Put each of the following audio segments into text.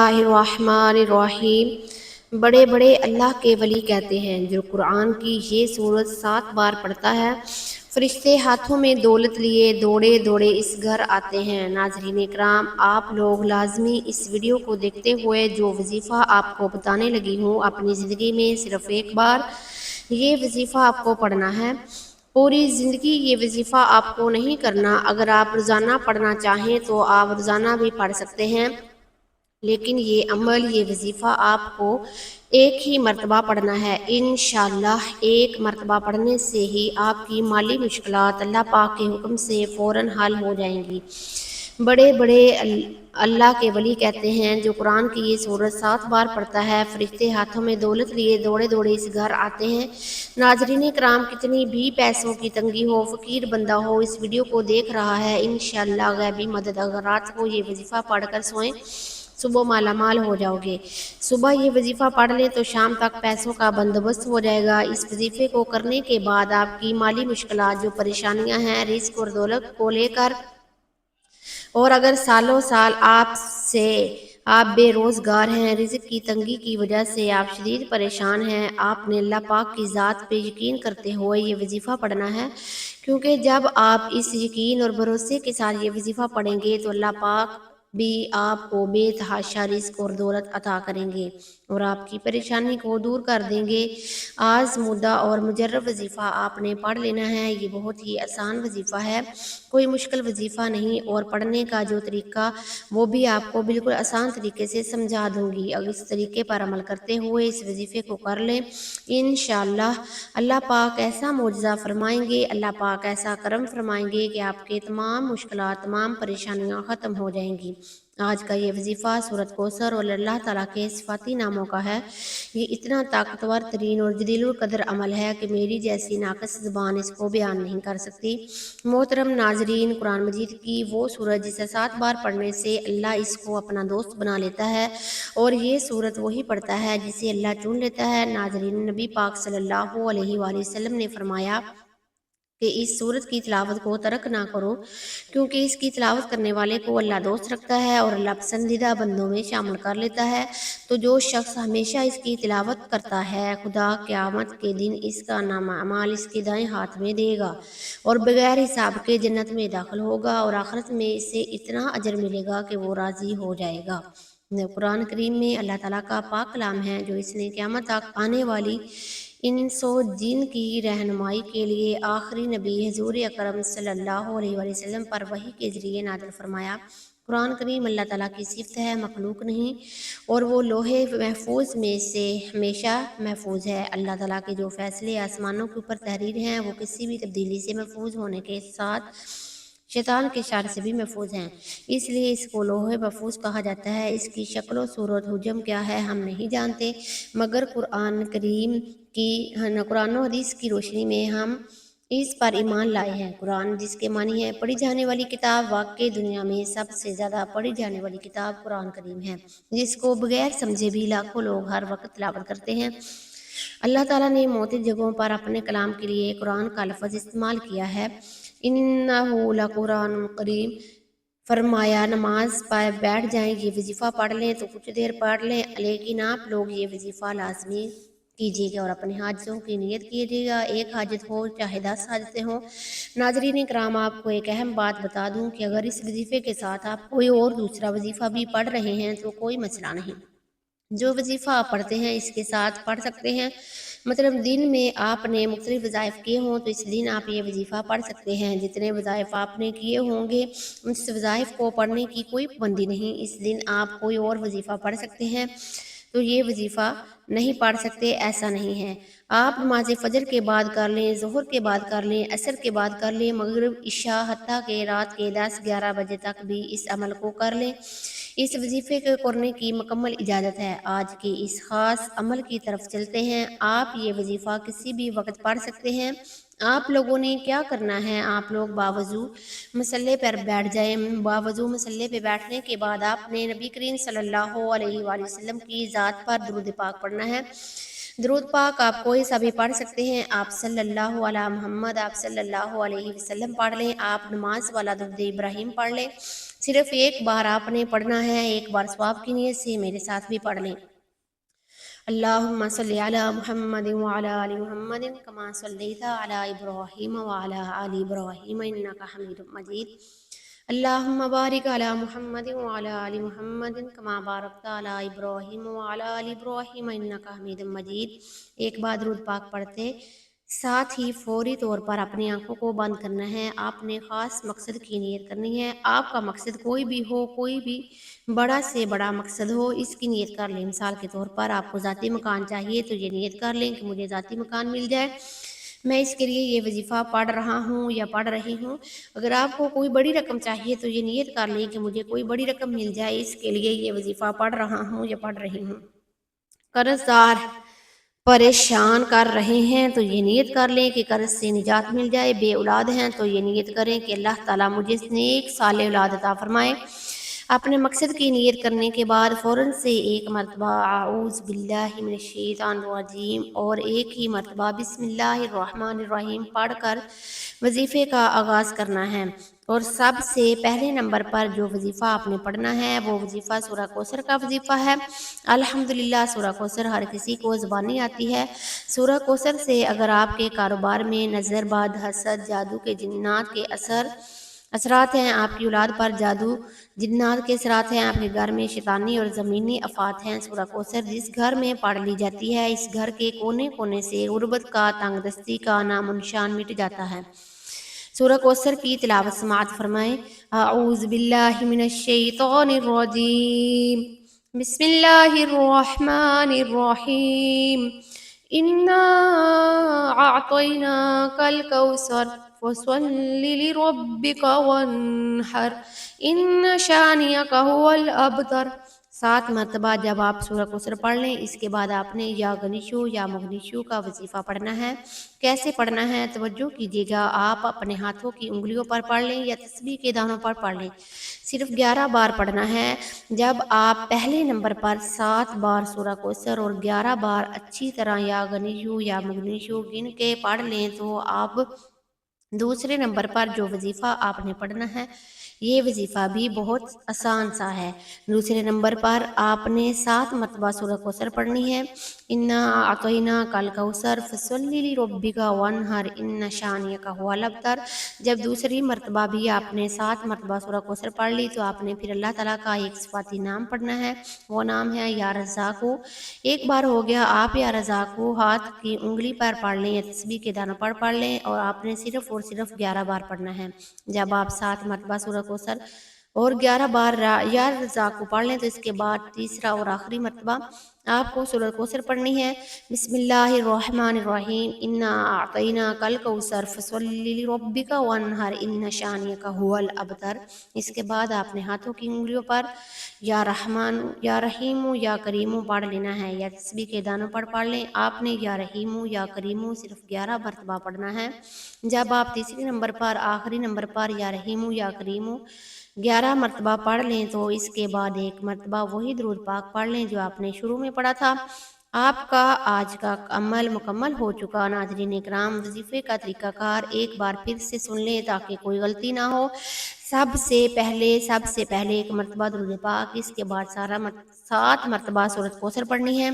اللہ الرحمن الرحیم۔ بڑے بڑے اللہ کے ولی کہتے ہیں جو قرآن کی یہ سورت 7 بار پڑھتا ہے، فرشتے ہاتھوں میں دولت لیے دوڑے دوڑے اس گھر آتے ہیں۔ ناظرین اکرام، آپ لوگ لازمی اس ویڈیو کو دیکھتے ہوئے جو وظیفہ آپ کو بتانے لگی ہوں، اپنی زندگی میں صرف ایک بار یہ وظیفہ آپ کو پڑھنا ہے۔ پوری زندگی یہ وظیفہ آپ کو نہیں کرنا۔ اگر آپ روزانہ پڑھنا چاہیں تو آپ روزانہ بھی پڑھ سکتے ہیں، لیکن یہ عمل، یہ وظیفہ آپ کو ایک ہی مرتبہ پڑھنا ہے۔ انشاءاللہ ایک مرتبہ پڑھنے سے ہی آپ کی مالی مشکلات اللہ پاک کے حکم سے فوراً حل ہو جائیں گی۔ بڑے بڑے اللہ کے ولی کہتے ہیں جو قرآن کی یہ سورت 7 بار پڑھتا ہے، فرشتے ہاتھوں میں دولت لیے دوڑے دوڑے اس گھر آتے ہیں۔ ناظرین کرام، کتنی بھی پیسوں کی تنگی ہو، فقیر بندہ ہو، اس ویڈیو کو دیکھ رہا ہے، انشاءاللہ غیبی مدد۔ اگر رات کو یہ وظیفہ پڑھ کر سوئیں، صبح مالا مال ہو جاؤ گے۔ صبح یہ وظیفہ پڑھ لیں تو شام تک پیسوں کا بندوبست ہو جائے گا۔ اس وظیفے کو کرنے کے بعد آپ کی مالی مشکلات، جو پریشانیاں ہیں رزق اور دولت کو لے کر، اور اگر سالوں سال آپ بے روزگار ہیں، رزق کی تنگی کی وجہ سے آپ شدید پریشان ہیں، آپ نے اللہ پاک کی ذات پہ یقین کرتے ہوئے یہ وظیفہ پڑھنا ہے، کیونکہ جب آپ اس یقین اور بھروسے کے ساتھ یہ وظیفہ پڑھیں گے تو اللہ پاک بھی آپ کو بے تحاشا رزق اور دولت عطا کریں گے اور آپ کی پریشانی کو دور کر دیں گے۔ آزمودہ اور مجرب وظیفہ آپ نے پڑھ لینا ہے۔ یہ بہت ہی آسان وظیفہ ہے، کوئی مشکل وظیفہ نہیں، اور پڑھنے کا جو طریقہ وہ بھی آپ کو بالکل آسان طریقے سے سمجھا دوں گی۔ اگر اس طریقے پر عمل کرتے ہوئے اس وظیفے کو کر لیں، انشاءاللہ اللہ پاک ایسا معجزہ فرمائیں گے، اللہ پاک ایسا کرم فرمائیں گے کہ آپ کے تمام مشکلات، تمام پریشانیاں ختم ہو جائیں گی۔ آج کا یہ وظیفہ سورۃ کوثر اور اللہ تعالیٰ کے صفاتی ناموں کا ہے۔ یہ اتنا طاقتور ترین اور جلیل القدر عمل ہے کہ میری جیسی ناقص زبان اس کو بیان نہیں کر سکتی۔ محترم ناظرین، قرآن مجید کی وہ سورت جسے 7 بار پڑھنے سے اللہ اس کو اپنا دوست بنا لیتا ہے، اور یہ سورت وہی پڑھتا ہے جسے اللہ چن لیتا ہے۔ ناظرین، نبی پاک صلی اللہ علیہ وآلہ وسلم نے فرمایا کہ اس سورت کی تلاوت کو ترک نہ کرو، کیونکہ اس کی تلاوت کرنے والے کو اللہ دوست رکھتا ہے اور اللہ پسندیدہ بندوں میں شامل کر لیتا ہے۔ تو جو شخص ہمیشہ اس کی تلاوت کرتا ہے، خدا قیامت کے دن اس کا نامہ اعمال اس کے دائیں ہاتھ میں دے گا اور بغیر حساب کے جنت میں داخل ہوگا، اور آخرت میں اسے اتنا اجر ملے گا کہ وہ راضی ہو جائے گا۔ قرآن کریم میں اللہ تعالیٰ کا پاک کلام ہے جو اس نے قیامت تک آنے والی انس و جن کی رہنمائی کے لیے آخری نبی حضور اکرم صلی اللہ علیہ وآلہ وسلم پر وحی کے ذریعے نازل فرمایا۔ قرآن کریم اللہ تعالیٰ کی صفت ہے، مخلوق نہیں، اور وہ لوح محفوظ میں سے ہمیشہ محفوظ ہے۔ اللہ تعالیٰ کے جو فیصلے آسمانوں کے اوپر تحریر ہیں وہ کسی بھی تبدیلی سے محفوظ ہونے کے ساتھ شیطان کے شر سے بھی محفوظ ہیں، اس لیے اس کو لوح محفوظ کہا جاتا ہے۔ اس کی شکل و صورت حجم کیا ہے ہم نہیں جانتے، مگر قرآن و حدیث کی روشنی میں ہم اس پر ایمان لائے ہیں۔ قرآن جس کے معنی ہے پڑھی جانے والی کتاب، واقعی دنیا میں سب سے زیادہ پڑھی جانے والی کتاب قرآن کریم ہے، جس کو بغیر سمجھے بھی لاکھوں لوگ ہر وقت تلاوت کرتے ہیں۔ اللہ تعالیٰ نے معتدل جگہوں پر اپنے کلام کے لیے قرآن کا لفظ استعمال کیا ہے۔ انہ لقرآن کریم، فرمایا نماز پر بیٹھ جائیں، یہ وظیفہ پڑھ لیں تو کچھ دیر پڑھ لیں، لیکن آپ لوگ یہ وظیفہ لازمی کیجیے گا اور اپنی حاجتوں کی نیت کیجیے گا، ایک حاجت ہو چاہے 10 حاجتیں ہوں۔ ناظرین اکرام، آپ کو ایک اہم بات بتا دوں کہ اگر اس وظیفے کے ساتھ آپ کوئی اور دوسرا وظیفہ بھی پڑھ رہے ہیں تو کوئی مسئلہ نہیں۔ جو وظیفہ آپ پڑھتے ہیں اس کے ساتھ پڑھ سکتے ہیں، مطلب دن میں آپ نے مختلف وظائف کیے ہوں تو اس دن آپ یہ وظیفہ پڑھ سکتے ہیں۔ جتنے وظائف آپ نے کیے ہوں گے اس وظائف کو پڑھنے کی کوئی پابندی نہیں، اس دن آپ کوئی اور وظیفہ پڑھ سکتے ہیں تو یہ وظیفہ نہیں پڑھ سکتے، ایسا نہیں ہے۔ آپ نماز فجر کے بعد کر لیں، ظہر کے بعد کر لیں، عصر کے بعد کر لیں، مغرب، عشاء، حتیٰ کہ رات کے 10-11 بجے تک بھی اس عمل کو کر لیں۔ اس وظیفے کو کرنے کی مکمل اجازت ہے۔ آج کے اس خاص عمل کی طرف چلتے ہیں۔ آپ یہ وظیفہ کسی بھی وقت پڑھ سکتے ہیں۔ آپ لوگوں نے کیا کرنا ہے، آپ لوگ باوضو مصلی پر بیٹھ جائیں۔ باوضو مصلی پہ بیٹھنے کے بعد آپ نے نبی کریم صلی اللہ علیہ وآلہ وسلم کی ذات پر درود پاک پڑھنا ہے۔ درود پاک آپ کوئی سا بھی پڑھ سکتے ہیں، آپ صلی اللہ علیہ محمد، آپ صلی اللہ علیہ وسلم پڑھ لیں، آپ نماز والا درود ابراہیم پڑھ لیں، صرف ایک بار آپ نے پڑھنا ہے، ایک بار ثواب کی نیت سے میرے ساتھ بھی پڑھ لیں۔ اللہم صلی علی محمد وعلی آل محمد کما صلیت علی ابراہیم وعلی آل ابراہیم انک حمید مجید۔ اللہم بارک علی محمد وعلی آل محمد کما بارکت علی ابراہیم وعلی آل ابراہیم انک حمید مجید۔ ایک بار درود پاک پڑھتے ساتھ ہی فوری طور پر اپنی آنکھوں کو بند کرنا ہے۔ آپ نے خاص مقصد کی نیت کرنی ہے۔ آپ کا مقصد کوئی بھی ہو، کوئی بھی بڑا سے بڑا مقصد ہو، اس کی نیت کر لیں۔ مثال کے طور پر آپ کو ذاتی مکان چاہیے تو یہ نیت کر لیں کہ مجھے ذاتی مکان مل جائے، میں اس کے لیے یہ وظیفہ پڑھ رہا ہوں یا پڑھ رہی ہوں۔ اگر آپ کو کوئی بڑی رقم چاہیے تو یہ نیت کر لیں کہ مجھے کوئی بڑی رقم مل جائے، اس کے لیے یہ وظیفہ پڑھ رہا ہوں یا پڑھ رہی ہوں۔ قرض دار پریشان کر رہے ہیں تو یہ نیت کر لیں کہ قرض سے نجات مل جائے۔ بے اولاد ہیں تو یہ نیت کریں کہ اللہ تعالیٰ مجھے نیک صالح اولاد عطا فرمائے۔ اپنے مقصد کی نیت کرنے کے بعد فوراً سے ایک مرتبہ اعوذ باللہ من الشیطان الرجیم اور ایک ہی مرتبہ بسم اللہ الرحمن الرحیم پڑھ کر وظیفے کا آغاز کرنا ہے۔ اور سب سے پہلے نمبر پر جو وظیفہ آپ نے پڑھنا ہے وہ وظیفہ سورہ کوثر کا وظیفہ ہے۔ الحمدللہ سورہ کوثر ہر کسی کو زبانی آتی ہے۔ سورہ کوثر سے اگر آپ کے کاروبار میں نظر بد، حسد، جادو کے جنات کے اثرات ہیں، آپ کی اولاد پر جادو جنات کے اثرات ہیں، آپ کے گھر میں شیطانی اور زمینی آفات ہیں، سورہ کوثر جس گھر میں پڑھ لی جاتی ہے اس گھر کے کونے کونے سے غربت کا، تنگ دستی کا نام و نشان مٹ جاتا ہے۔ سورہ کوثر کی تلاوت سماعت فرمائیں۔ اعوذ باللہ من الشیطان الرجیم، بسم اللہ الرحمن الرحیم، انا اعطیناک الکوثر فصل لربک وانحر ان شانئک هو الابتر۔ 7 مرتبہ جب آپ سورہ کوثر پڑھ لیں اس کے بعد آپ نے یا گنیشو یا مغنیشو کا وظیفہ پڑھنا ہے۔ کیسے پڑھنا ہے توجہ کیجیے گا۔ آپ اپنے ہاتھوں کی انگلیوں پر پڑھ لیں یا تسبیح کے دانوں پر پڑھ لیں۔ صرف 11 بار پڑھنا ہے۔ جب آپ پہلے نمبر پر 7 بار سورہ کوثر اور 11 بار اچھی طرح یا گنیشو یا مغنیشو گن کے پڑھ لیں تو آپ دوسرے نمبر پر جو وظیفہ آپ نے پڑھنا ہے یہ وظیفہ بھی بہت آسان سا ہے۔ دوسرے نمبر پر آپ نے 7 مرتبہ سورہ کوثر پڑھنی ہے۔ انا اعطیناک الکوثر فصل لربک وانحر ان شانئک هو الابتر۔ جب دوسری مرتبہ بھی آپ نے 7 مرتبہ سورہ کوثر پڑھ لی تو آپ نے پھر اللہ تعالیٰ کا ایک صفاتی نام پڑھنا ہے، وہ نام ہے یا رزاقو۔ ایک بار ہو گیا، آپ یا رزاقو ہاتھ کی انگلی پر پڑھ لیں یا تسبیح کے دانوں پر پڑھ لیں اور آپ نے صرف اور صرف 11 بار پڑھنا ہے۔ جب آپ 7 مرتبہ سورہ کوثر اور 11 بار یا رزاقو پڑھ لیں تو اس کے بعد تیسرا اور آخری مرتبہ آپ کو سورہ کوثر پڑھنی ہے۔ بسم اللہ الرحمن الرحیم، انا اعطیناک الکوثر فصل لربک وانحر ان شانئک هو الابتر۔ اس کے بعد آپ نے ہاتھوں کی انگلیوں پر یا رحمان یا رحیم یا کریم پڑھ لینا ہے یا تسبیح کے دانوں پر پڑھ لیں۔ آپ نے یا رحیم یا کریم صرف 11 مرتبہ پڑھنا ہے۔ جب آپ تیسری نمبر پر آخری نمبر پر یا رحیم یا کریم 11 مرتبہ پڑھ لیں تو اس کے بعد ایک مرتبہ وہی درود پاک پڑھ لیں جو آپ نے شروع میں پڑھا تھا۔ آپ کا آج کا عمل مکمل ہو چکا۔ ناظرین اکرام، وظیفے کا طریقہ کار ایک بار پھر سے سن لیں تاکہ کوئی غلطی نہ ہو۔ سب سے پہلے ایک مرتبہ درود پاک، اس کے بعد 7 مرتبہ سورۃ کوثر پڑھنی ہے۔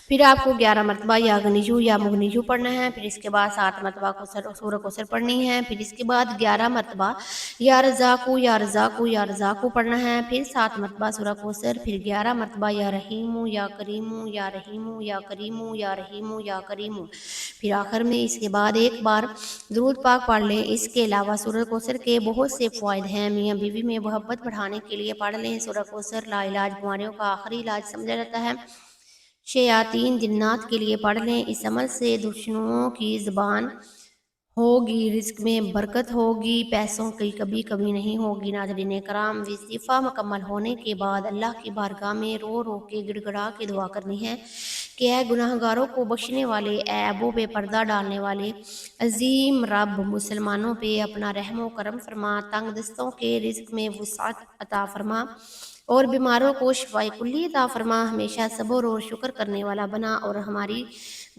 پھر آپ کو 11 مرتبہ یا گنیجو یا مغنیجو پڑھنا ہے۔ پھر اس کے بعد 7 مرتبہ سورہ کوثر پڑھنی ہے۔ پھر اس کے بعد 11 مرتبہ یا رزاقو یا رزاقو یا رزاقو پڑھنا ہے۔ پھر 7 مرتبہ سورہ کوثر، پھر 11 مرتبہ یا رحیم یا کریم یا رحیم یا کریم یا رحیم یا کریم، پھر آخر میں اس کے بعد ایک بار درود پاک پڑھ لیں۔ اس کے علاوہ سورہ کوثر کے بہت سے فوائد ہیں۔ میاں بیوی میں محبت بڑھانے کے لیے پڑھ لیں۔ سورہ کوثر لا علاج بیماریوں کا آخری علاج سمجھا جاتا ہے۔ شیاطین جنات کے لیے پڑھ لیں۔ اس عمل سے دشمنوں کی زبان ہوگی، رزق میں برکت ہوگی، پیسوں کی کبھی کمی نہیں ہوگی۔ ناظرین کرام، وظیفہ مکمل ہونے کے بعد اللہ کی بارگاہ میں رو رو کے گڑ گڑا کے دعا کرنی ہے کہ اے گناہ گاروں کو بخشنے والے، اے عیبوں پہ پردہ ڈالنے والے عظیم رب، مسلمانوں پہ اپنا رحم و کرم فرما، تنگ دستوں کے رزق میں وسعت عطا فرما، اور بیماروں کو شفائے کلی عطا فرما، ہمیشہ صبر اور شکر کرنے والا بنا، اور ہماری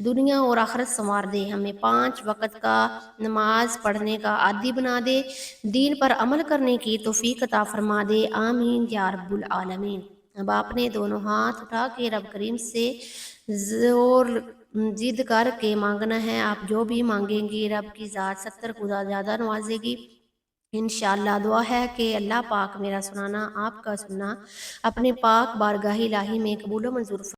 دنیا اور آخرت سنوار دے، ہمیں 5 وقت کا نماز پڑھنے کا عادی بنا دے، دین پر عمل کرنے کی توفیق عطا فرما دے، آمین یا رب العالمین۔ اب آپ نے دونوں ہاتھ اٹھا کے رب کریم سے زور ضد کر کے مانگنا ہے، آپ جو بھی مانگیں گی رب کی ذات 70 گنا زیادہ نوازے گی انشاءاللہ۔ دعا ہے کہ اللہ پاک میرا سنانا، آپ کا سننا اپنے پاک بارگاہ الہی میں قبول و منظور